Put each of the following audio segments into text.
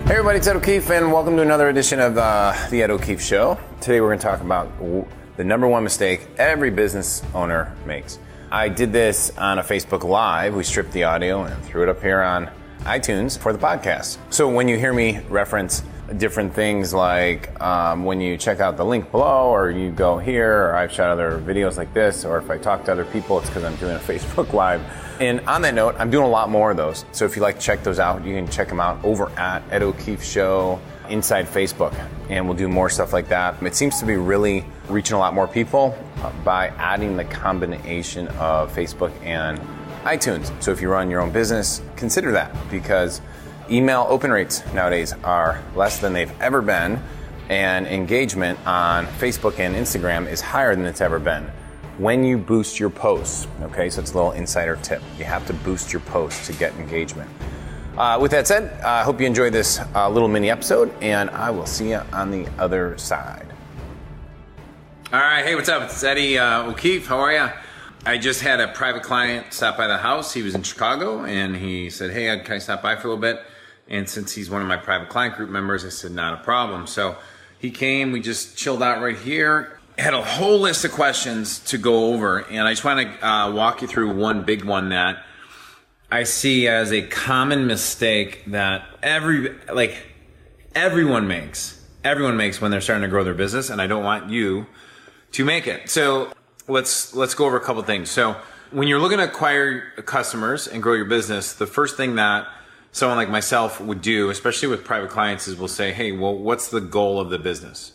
Hey everybody, it's Ed O'Keefe and welcome to another edition of the Ed O'Keefe Show. Today we're going to talk about the number one mistake every business owner makes. I did this on a Facebook Live. We stripped the audio and threw it up here on iTunes for the podcast. So when you hear me reference different things like when you check out the link below, or you go here, or I've shot other videos like this, or if I talk to other people, it's because I'm doing a Facebook Live. And on that note, I'm doing a lot more of those. So if you like to check those out, you can check them out over at Ed O'Keefe Show inside Facebook. And we'll do more stuff like that. It seems to be really reaching a lot more people by adding the combination of Facebook and iTunes. So if you run your own business, consider that, because email open rates nowadays are less than they've ever been, and engagement on Facebook and Instagram is higher than it's ever been when you boost your posts. Okay, so it's a little insider tip. You have to boost your posts to get engagement. With that said, I hope you enjoyed this little mini episode, and I will see you on the other side. All right, hey, what's up? It's Eddie O'Keefe. How are you? I just had a private client stop by the house. He was in Chicago, and he said, hey, Ed, can I stop by for a little bit? And since he's one of my private client group members, I said, not a problem. So he came, we just chilled out right here. Had a whole list of questions to go over, and I just want to walk you through one big one that I see as a common mistake that everyone makes when they're starting to grow their business, and I don't want you to make it. So let's go over a couple things. So when you're looking to acquire customers and grow your business, the first thing that someone like myself would do, especially with private clients, is we'll say, hey, well, what's the goal of the business?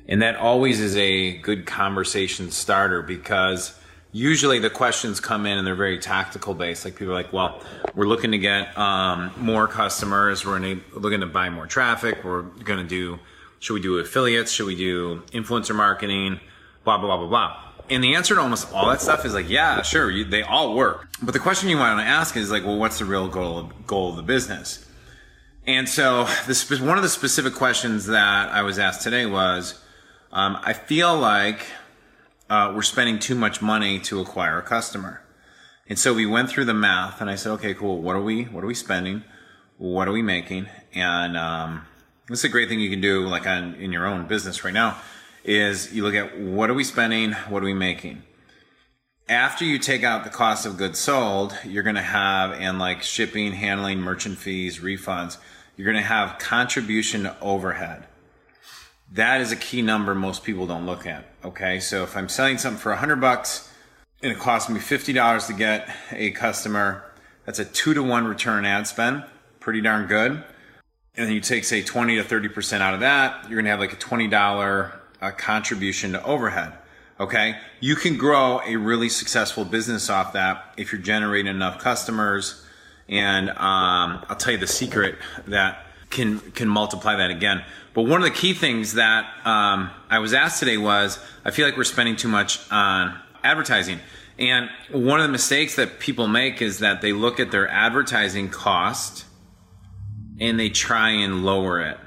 And that always is a good conversation starter, because usually the questions come in and they're very tactical based. Like people are like, well, we're looking to get more customers. We're looking to buy more traffic. We're going to do, should we do affiliates? Should we do influencer marketing? Blah, blah, blah, blah, blah. And the answer to almost all that stuff is like, yeah, sure, they all work. But the question you want to ask is like, well, what's the real goal of the business? And so one of the specific questions that I was asked today was, I feel like we're spending too much money to acquire a customer. And so we went through the math, and I said, okay, cool. What are we spending? What are we making? And this is a great thing you can do like in your own business right now, is you look at what are we spending, what are we making? After you take out the cost of goods sold, you're going to have, and like shipping, handling, merchant fees, refunds, you're going to have contribution to overhead. That is a key number most people don't look at. Okay, so if I'm selling something for $100 and it costs me $50 to get a customer, that's a 2-to-1 return ad spend. Pretty darn good. And then you take, say, 20 to 30% out of that, you're going to have like a $20 contribution to overhead. Okay, you can grow a really successful business off that if you're generating enough customers. And I'll tell you the secret that can multiply that again. But one of the key things that I was asked today was, I feel like we're spending too much on advertising. And one of the mistakes that people make is that they look at their advertising cost and they try and lower it.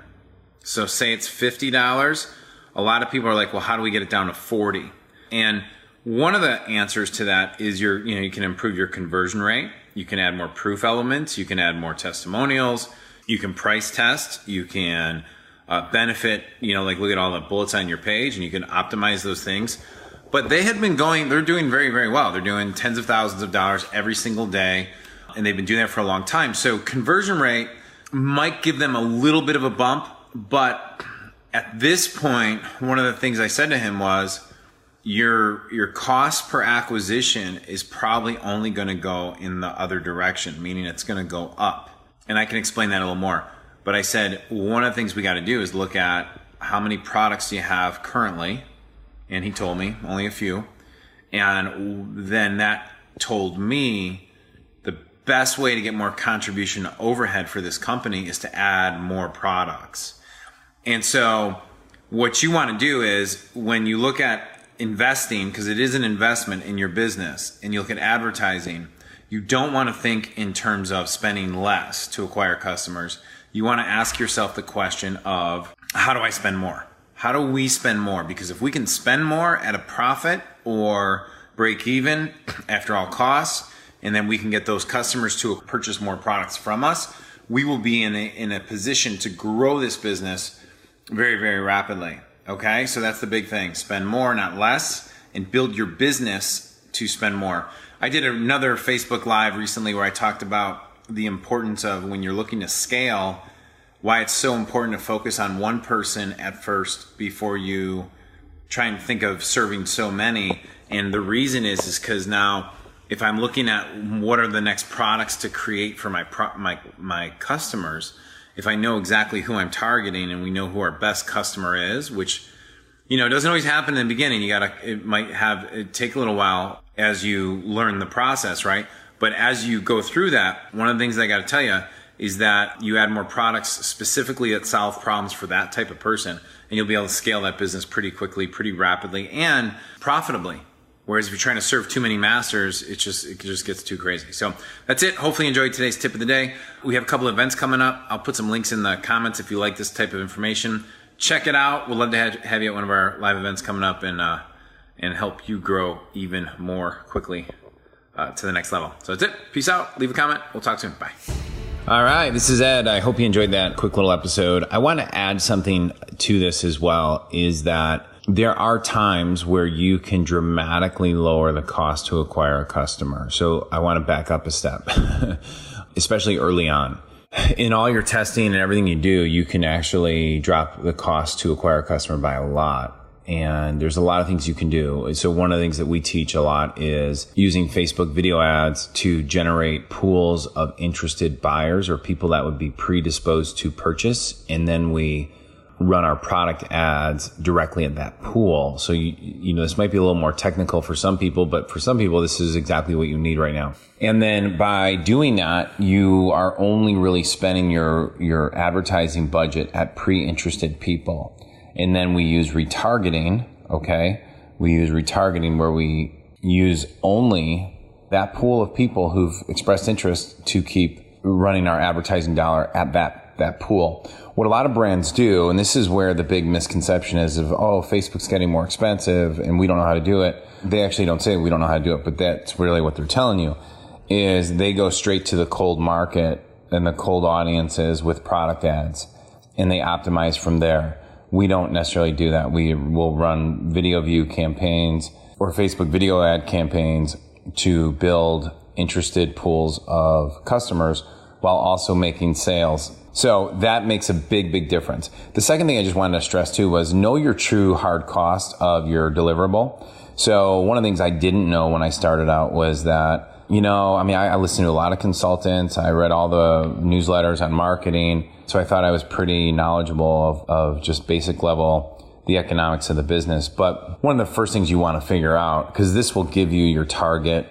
So say it's $50. A lot of people are like, well, how do we get it down to 40? And one of the answers to that is you can improve your conversion rate. You can add more proof elements. You can add more testimonials. You can price test. You can benefit, like look at all the bullets on your page, and you can optimize those things. But they're doing very, very well. They're doing tens of thousands of dollars every single day, and they've been doing that for a long time. So conversion rate might give them a little bit of a bump, but at this point, one of the things I said to him was, your cost per acquisition is probably only going to go in the other direction, meaning it's going to go up. And I can explain that a little more. But I said, one of the things we got to do is look at how many products do you have currently. And he told me only a few. And then that told me the best way to get more contribution to overhead for this company is to add more products. And so what you want to do is, when you look at investing, because it is an investment in your business, and you look at advertising, you don't want to think in terms of spending less to acquire customers. You want to ask yourself the question of, how do I spend more? How do we spend more? Because if we can spend more at a profit or break even after all costs, and then we can get those customers to purchase more products from us, we will be in a position to grow this business very, very rapidly. Okay, so that's the big thing. Spend more, not less, and build your business to spend more. I did another Facebook Live recently where I talked about the importance of, when you're looking to scale, why it's so important to focus on one person at first before you try and think of serving so many. And the reason is because now, if I'm looking at what are the next products to create for my customers, if I know exactly who I'm targeting and we know who our best customer is, which, it doesn't always happen in the beginning. It might take a little while as you learn the process, right? But as you go through that, one of the things I got to tell you is that you add more products specifically that solve problems for that type of person, and you'll be able to scale that business pretty quickly, pretty rapidly, and profitably. Whereas if you're trying to serve too many masters, it just gets too crazy. So that's it. Hopefully you enjoyed today's tip of the day. We have a couple events coming up. I'll put some links in the comments if you like this type of information. Check it out. We'd love to have you at one of our live events coming up and help you grow even more quickly to the next level. So that's it. Peace out. Leave a comment. We'll talk soon. Bye. All right, this is Ed. I hope you enjoyed that quick little episode. I want to add something to this as well, is that there are times where you can dramatically lower the cost to acquire a customer. So I want to back up a step, especially early on. In all your testing and everything you do, you can actually drop the cost to acquire a customer by a lot. And there's a lot of things you can do. So one of the things that we teach a lot is using Facebook video ads to generate pools of interested buyers or people that would be predisposed to purchase. And then we run our product ads directly at that pool. So, this might be a little more technical for some people, but for some people, this is exactly what you need right now. And then by doing that, you are only really spending your advertising budget at pre-interested people. And then we use retargeting, okay? We use retargeting where we use only that pool of people who've expressed interest to keep running our advertising dollar at that pool. What a lot of brands do, and this is where the big misconception is of, Facebook's getting more expensive and we don't know how to do it. They actually don't say we don't know how to do it, but that's really what they're telling you, is they go straight to the cold market and the cold audiences with product ads, and they optimize from there. We don't necessarily do that. We will run video view campaigns or Facebook video ad campaigns to build interested pools of customers while also making sales. So that makes a big, big difference. The second thing I just wanted to stress too was know your true hard cost of your deliverable. So one of the things I didn't know when I started out was that, I listened to a lot of consultants. I read all the newsletters on marketing. So I thought I was pretty knowledgeable of just basic level, the economics of the business. But one of the first things you want to figure out, because this will give you your target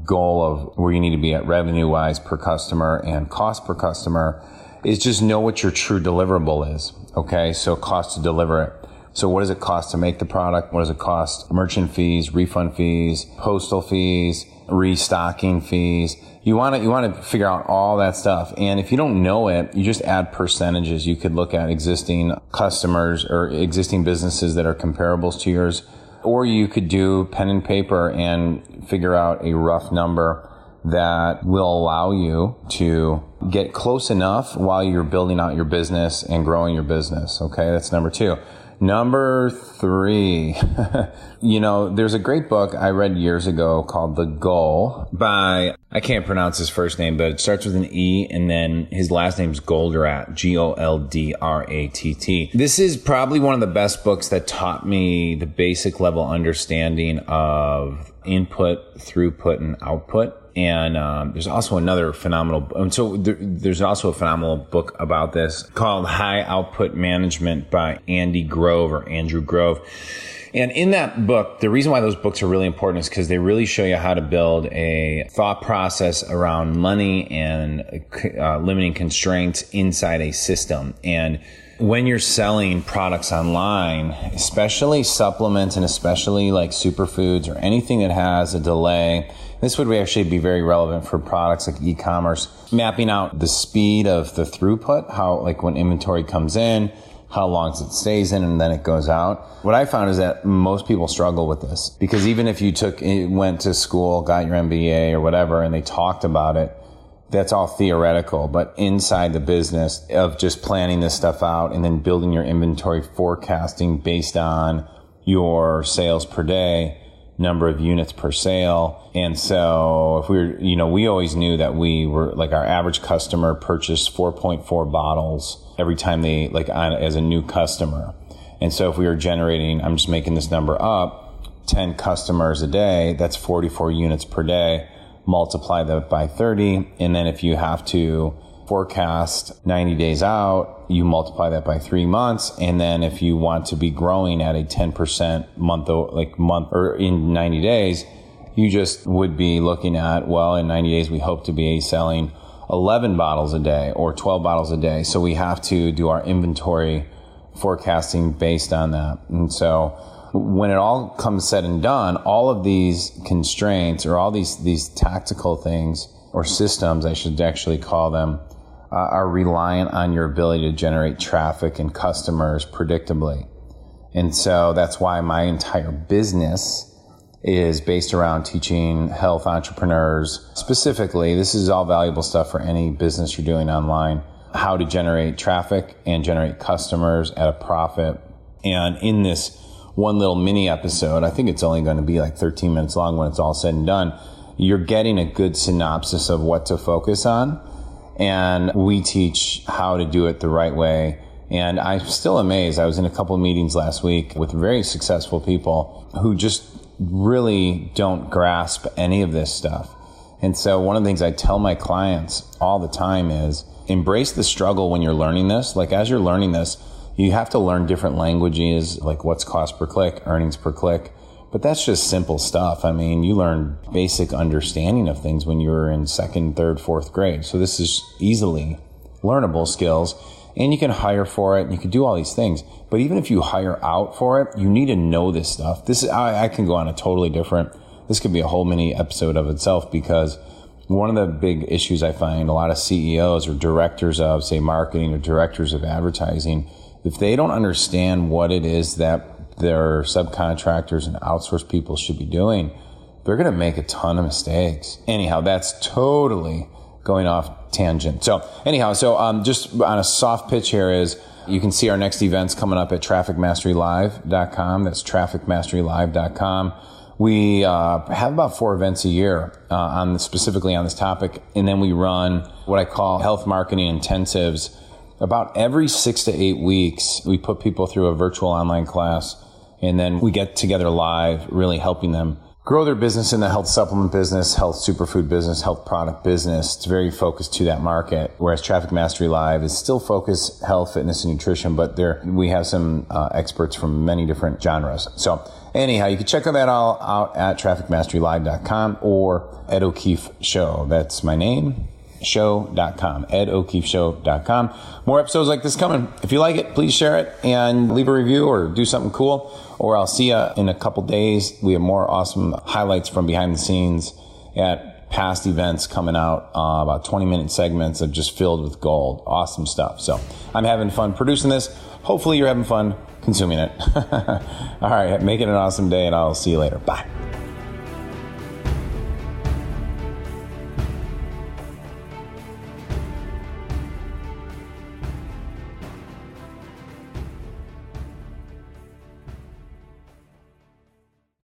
goal of where you need to be at revenue wise per customer and cost per customer, is just know what your true deliverable is. Okay. So cost to deliver it. So what does it cost to make the product? What does it cost? Merchant fees, refund fees, postal fees, restocking fees. You want to figure out all that stuff. And if you don't know it, you just add percentages. You could look at existing customers or existing businesses that are comparables to yours, or you could do pen and paper and figure out a rough number that will allow you to get close enough while you're building out your business and growing your business. Okay. That's number 2. Number 3, there's a great book I read years ago called The Goal by, I can't pronounce his first name, but it starts with an E and then his last name's Goldratt, Goldratt. This is probably one of the best books that taught me the basic level understanding of input, throughput, and output. And there's also another phenomenal, there's also a phenomenal book about this called High Output Management by Andrew Grove. And in that book, the reason why those books are really important is because they really show you how to build a thought process around money and limiting constraints inside a system. And when you're selling products online, especially supplements and especially like superfoods or anything that has a delay, this would actually be very relevant for products like e-commerce. Mapping out the speed of the throughput, how like when inventory comes in, how long it stays in and then it goes out. What I found is that most people struggle with this because even if you went to school, got your MBA or whatever, and they talked about it, that's all theoretical, but inside the business of just planning this stuff out and then building your inventory forecasting based on your sales per day, number of units per sale. And so if we always knew that we were like, our average customer purchased 4.4 bottles every time they as a new customer. And so if we were generating, I'm just making this number up, 10 customers a day, that's 44 units per day. Multiply that by 30. And then if you have to forecast 90 days out, you multiply that by 3 months. And then if you want to be growing at a 10% month or in 90 days, you just would be looking at, well, in 90 days, we hope to be selling 11 bottles a day or 12 bottles a day. So we have to do our inventory forecasting based on that. And so when it all comes said and done, all of these constraints or all these tactical things or systems, I should actually call them, are reliant on your ability to generate traffic and customers predictably. And so that's why my entire business is based around teaching health entrepreneurs. Specifically, this is all valuable stuff for any business you're doing online, how to generate traffic and generate customers at a profit. And in this one little mini episode, I think it's only going to be like 13 minutes long when it's all said and done, you're getting a good synopsis of what to focus on. And we teach how to do it the right way. And I'm still amazed. I was in a couple of meetings last week with very successful people who just really don't grasp any of this stuff. And so one of the things I tell my clients all the time is embrace the struggle when you're learning this. Like as you're learning this, you have to learn different languages, like what's cost per click, earnings per click. But that's just simple stuff. I mean, you learn basic understanding of things when you were in second, third, fourth grade. So this is easily learnable skills, and you can hire for it and you can do all these things. But even if you hire out for it, you need to know this stuff. I can go on a totally different, this could be a whole mini episode of itself, because one of the big issues I find a lot of CEOs or directors of, say, marketing or directors of advertising, if they don't understand what it is that their subcontractors and outsourced people should be doing, they're going to make a ton of mistakes. Anyhow, that's totally going off tangent. So just on a soft pitch here is you can see our next events coming up at trafficmasterylive.com. That's trafficmasterylive.com. We have about 4 events a year specifically on this topic. And then we run what I call health marketing intensives. About every 6 to 8 weeks, we put people through a virtual online class, and then we get together live, really helping them grow their business in the health supplement business, health superfood business, health product business. It's very focused to that market, whereas Traffic Mastery Live is still focused health, fitness, and nutrition, but we have some experts from many different genres. So anyhow, you can check that all out at trafficmasterylive.com or Ed O'Keefe Show. That's my name. Show.com, EdO'KeefeShow.com. More episodes like this coming. If you like it, please share it and leave a review or do something cool, or I'll see you in a couple days. We have more awesome highlights from behind the scenes at past events coming out, about 20-minute segments of just filled with gold. Awesome stuff. So I'm having fun producing this. Hopefully you're having fun consuming it. All right, make it an awesome day, and I'll see you later. Bye.